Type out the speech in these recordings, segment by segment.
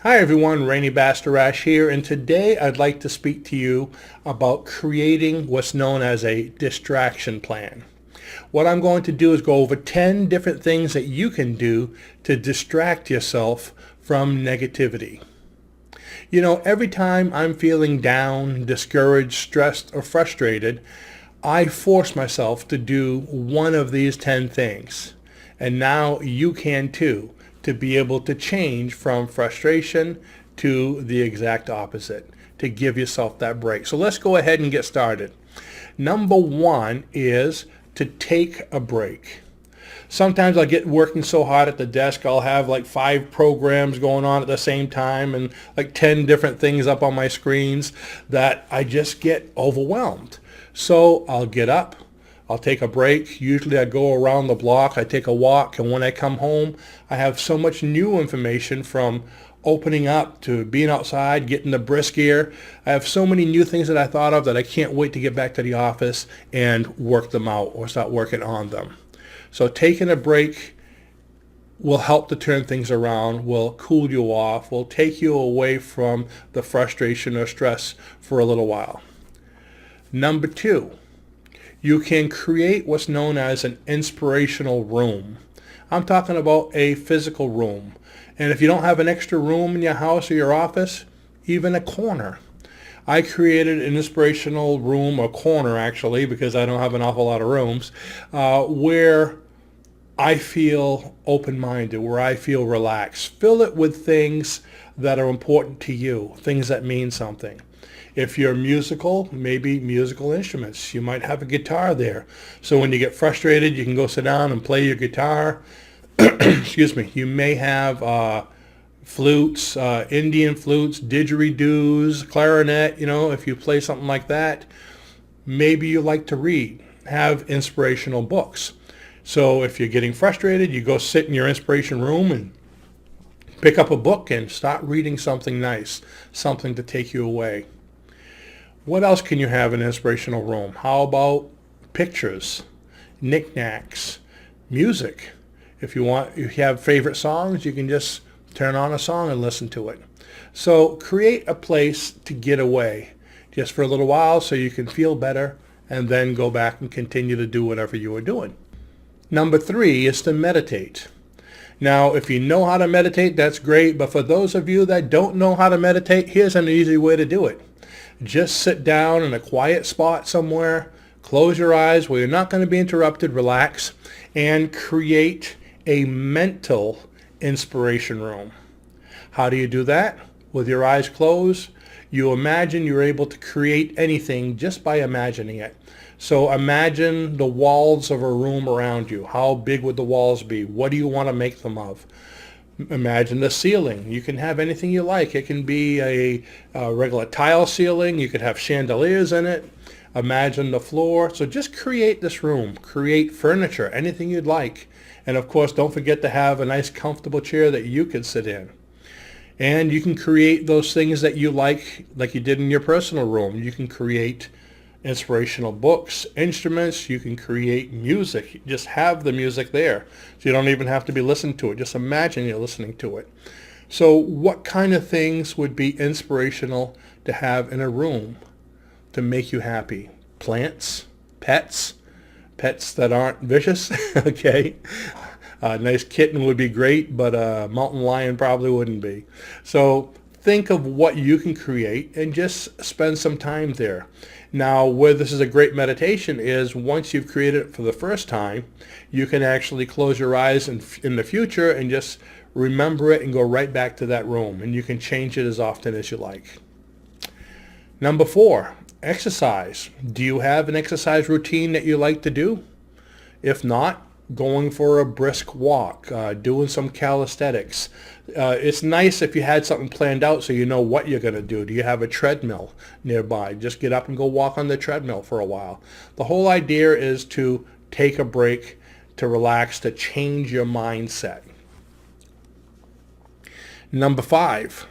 Hi everyone, Rainy Bastarash here, and today I'd like to speak to you about creating what's known as a distraction plan. What I'm going to do is go over 10 different things that you can do to distract yourself from negativity. You know, every time I'm feeling down, discouraged, stressed, or frustrated, I force myself to do one of these 10 things. And now you can too, to be able to change from frustration to the exact opposite, to give yourself that break. So let's go ahead and get started. Number one is to take a break. Sometimes I'll get working so hard at the desk, I'll have like 5 programs going on at the same time and like 10 different things up on my screens that I just get overwhelmed. So I'll get up, I'll take a break. Usually I go around the block, I take a walk, and when I come home, I have so much new information from opening up to being outside, getting the brisk air. I have so many new things that I thought of that I can't wait to get back to the office and work them out or start working on them. So taking a break will help to turn things around, will cool you off, will take you away from the frustration or stress for a little while. Number two, you can create what's known as an inspirational room. I'm talking about a physical room. And if you don't have an extra room in your house or your office, even a corner. I created an inspirational room, or corner actually, because I don't have an awful lot of rooms, where I feel open-minded, where I feel relaxed. Fill it with things that are important to you, things that mean something. If you're musical, maybe musical instruments. You might have a guitar there. So when you get frustrated, you can go sit down and play your guitar. Excuse me. You may have flutes, Indian flutes, didgeridoos, clarinet. You know, if you play something like that, maybe you like to read. Have inspirational books. So if you're getting frustrated, you go sit in your inspiration room and pick up a book and start reading something nice, something to take you away. What else can you have in an inspirational room? How about pictures, knickknacks, music? If you have favorite songs, you can just turn on a song and listen to it. So create a place to get away just for a little while so you can feel better and then go back and continue to do whatever you were doing. Number 3 is to meditate. Now, if you know how to meditate, that's great. But for those of you that don't know how to meditate, here's an easy way to do it. Just sit down in a quiet spot somewhere, close your eyes where you're not going to be interrupted, relax, and create a mental inspiration room. How do you do that? With your eyes closed, you imagine you're able to create anything just by imagining it. So imagine the walls of a room around you. How big would the walls be? What do you want to make them of? Imagine the ceiling. You can have anything you like. It can be a regular tile ceiling. You could have chandeliers in it. Imagine the floor. So just create this room. Create furniture, anything you'd like. And of course, don't forget to have a nice comfortable chair that you can sit in. And you can create those things that you like you did in your personal room. You can create inspirational books, instruments. You can create music. Just have the music there. So you don't even have to be listening to it. Just imagine you're listening to it. So what kind of things would be inspirational to have in a room to make you happy? Plants, pets that aren't vicious, okay? A nice kitten would be great, but a mountain lion probably wouldn't be. So think of what you can create and just spend some time there. Now, where this is a great meditation is once you've created it for the first time, you can actually close your eyes in the future and just remember it and go right back to that room. And you can change it as often as you like. Number 4, exercise. Do you have an exercise routine that you like to do? If not, going for a brisk walk, doing some calisthenics. It's nice if you had something planned out so you know what you're going to do. Do you have a treadmill nearby? Just get up and go walk on the treadmill for a while. The whole idea is to take a break, to relax, to change your mindset. Number 5,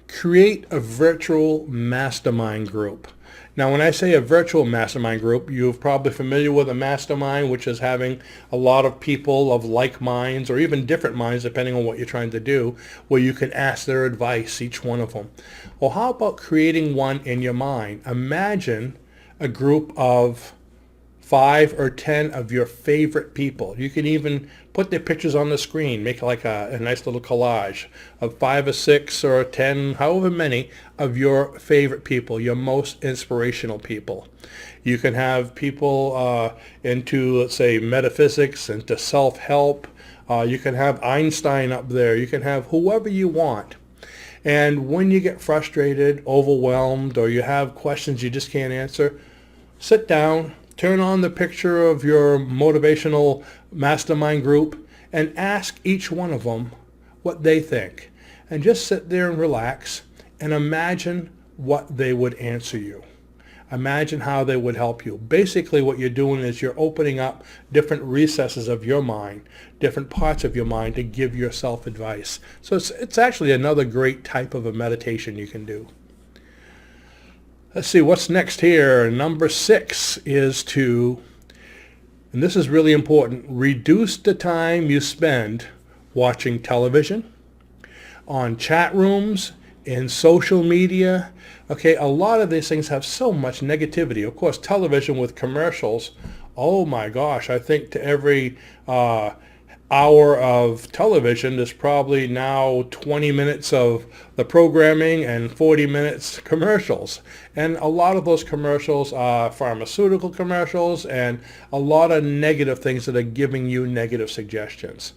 create a virtual mastermind group. Now, when I say a virtual mastermind group, you're probably familiar with a mastermind, which is having a lot of people of like minds or even different minds, depending on what you're trying to do, where you can ask their advice, each one of them. Well, how about creating one in your mind? Imagine a group of 5 or 10 of your favorite people. You can even put their pictures on the screen, make like a nice little collage of 5 or 6 or 10, however many of your favorite people, your most inspirational people. You can have people into, let's say, metaphysics, into self-help. You can have Einstein up there. You can have whoever you want. And when you get frustrated, overwhelmed, or you have questions you just can't answer, sit down, turn on the picture of your motivational mastermind group and ask each one of them what they think. And just sit there and relax and imagine what they would answer you. Imagine how they would help you. Basically what you're doing is you're opening up different recesses of your mind, different parts of your mind to give yourself advice. So it's actually another great type of a meditation you can do. Let's see what's next here. Number 6 is to, and this is really important, reduce the time you spend watching television, on chat rooms, in social media. Okay, a lot of these things have so much negativity. Of course, television with commercials. Oh my gosh, I think to every hour of television, there's probably now 20 minutes of the programming and 40 minutes commercials. And a lot of those commercials are pharmaceutical commercials and a lot of negative things that are giving you negative suggestions.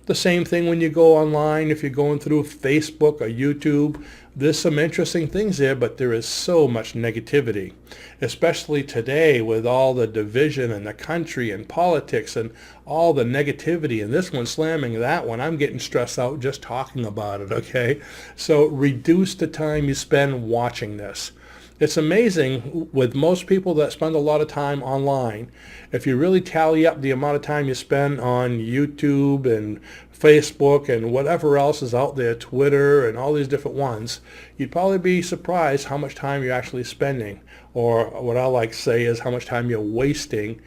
The same thing when you go online, if you're going through Facebook or YouTube, there's some interesting things there, but there is so much negativity, especially today with all the division in the country and politics and all the negativity, and this one slamming that one. I'm getting stressed out just talking about it, okay? So reduce the time you spend watching this. It's amazing with most people that spend a lot of time online. If you really tally up the amount of time you spend on YouTube and Facebook and whatever else is out there, Twitter and all these different ones, you'd probably be surprised how much time you're actually spending, or what I like to say is how much time you're wasting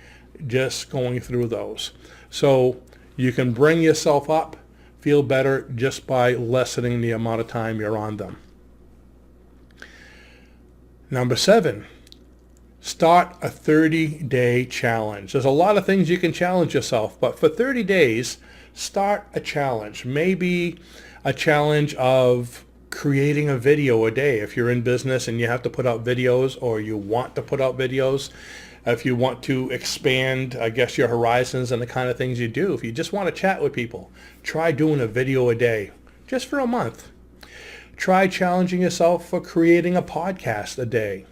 just going through those. So you can bring yourself up, feel better just by lessening the amount of time you're on them. Number 7, start a 30-day challenge. There's a lot of things you can challenge yourself, but for 30 days, start a challenge. Maybe a challenge of creating a video a day. If you're in business and you have to put out videos, or you want to put out videos, if you want to expand, I guess, your horizons and the kind of things you do, if you just want to chat with people, try doing a video a day just for a month. Try challenging yourself for creating a podcast a day.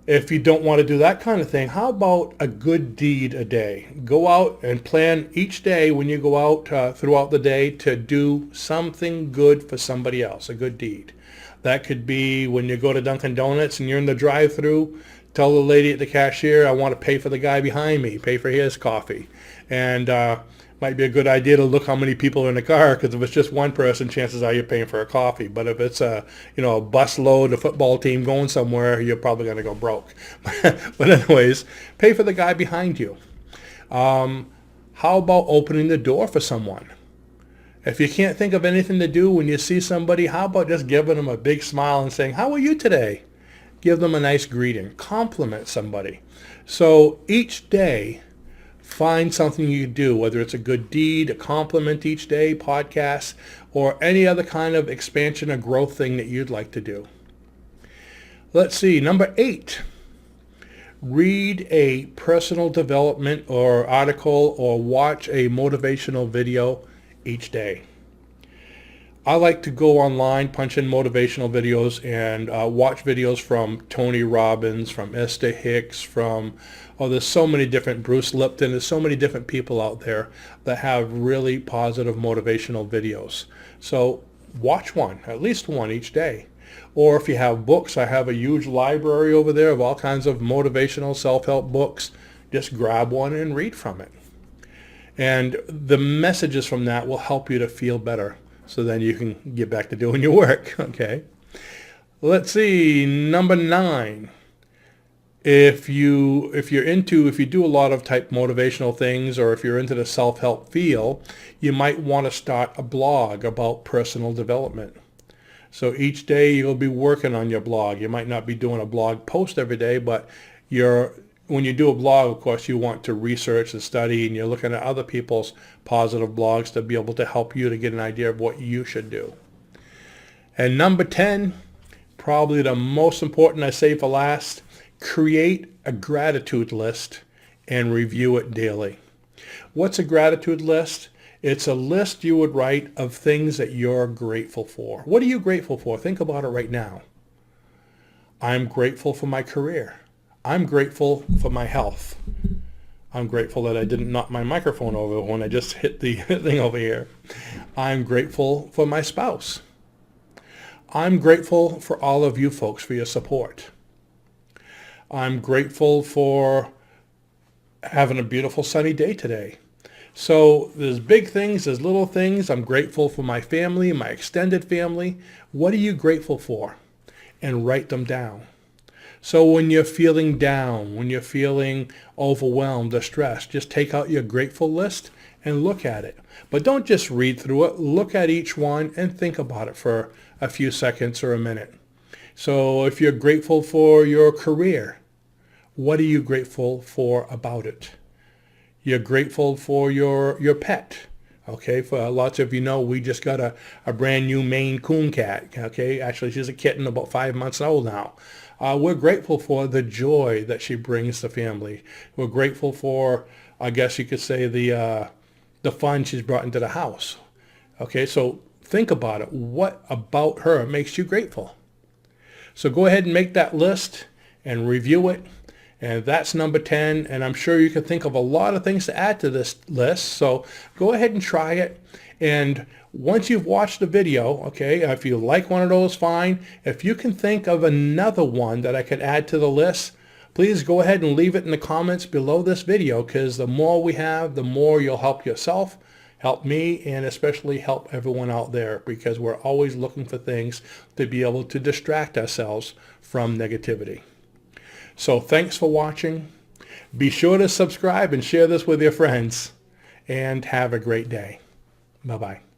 If you don't want to do that kind of thing, how about a good deed a day? Go out and plan each day when you go out throughout the day to do something good for somebody else, a good deed. That could be when you go to Dunkin' Donuts and you're in the drive-thru, tell the lady at the cashier, I want to pay for the guy behind me, pay for his coffee. And might be a good idea to look how many people are in the car, because if it's just one person, chances are you're paying for a coffee. But if it's a bus load, a football team going somewhere, you're probably going to go broke. But anyways, pay for the guy behind you. How about opening the door for someone? If you can't think of anything to do when you see somebody, how about just giving them a big smile and saying, how are you today? Give them a nice greeting. Compliment somebody. So each day, find something you do, whether it's a good deed, a compliment each day, podcasts, or any other kind of expansion or growth thing that you'd like to do. Let's see, number 8. Read a personal development or article or watch a motivational video each day. I like to go online, punch in motivational videos, and watch videos from Tony Robbins, from Esther Hicks, there's so many different, Bruce Lipton, there's so many different people out there that have really positive motivational videos. So watch one, at least one each day. Or if you have books, I have a huge library over there of all kinds of motivational self-help books. Just grab one and read from it. And the messages from that will help you to feel better. So then you can get back to doing your work, okay? Let's see, number 9. If you do a lot of type motivational things, or if you're into the self-help field, you might want to start a blog about personal development. So each day you'll be working on your blog. You might not be doing a blog post every day, but when you do a blog, of course, you want to research and study, and you're looking at other people's positive blogs to be able to help you to get an idea of what you should do. And number 10, probably the most important, I say for last, create a gratitude list and review it daily. What's a gratitude list? It's a list you would write of things that you're grateful for. What are you grateful for? Think about it right now. I'm grateful for my career. I'm grateful for my health. I'm grateful that I didn't knock my microphone over when I just hit the thing over here. I'm grateful for my spouse. I'm grateful for all of you folks for your support. I'm grateful for having a beautiful sunny day today. So there's big things, there's little things. I'm grateful for my family, my extended family. What are you grateful for? And write them down. So when you're feeling down, when you're feeling overwhelmed or stressed, just take out your grateful list and look at it. But don't just read through it. Look at each one and think about it for a few seconds or a minute. So if you're grateful for your career, what are you grateful for about it? You're grateful for your pet. Okay, for lots of you know, we just got a brand new Maine Coon cat. Okay, actually she's a kitten about 5 months old now. We're grateful for the joy that she brings to family. We're grateful for, I guess you could say, the fun she's brought into the house. Okay, so think about it. What about her makes you grateful? So go ahead and make that list and review it. And that's number 10. And I'm sure you can think of a lot of things to add to this list. So go ahead and try it. And once you've watched the video, okay, if you like one of those, fine. If you can think of another one that I could add to the list, please go ahead and leave it in the comments below this video, because the more we have, the more you'll help yourself, help me, and especially help everyone out there, because we're always looking for things to be able to distract ourselves from negativity. So thanks for watching. Be sure to subscribe and share this with your friends, and have a great day. Bye-bye.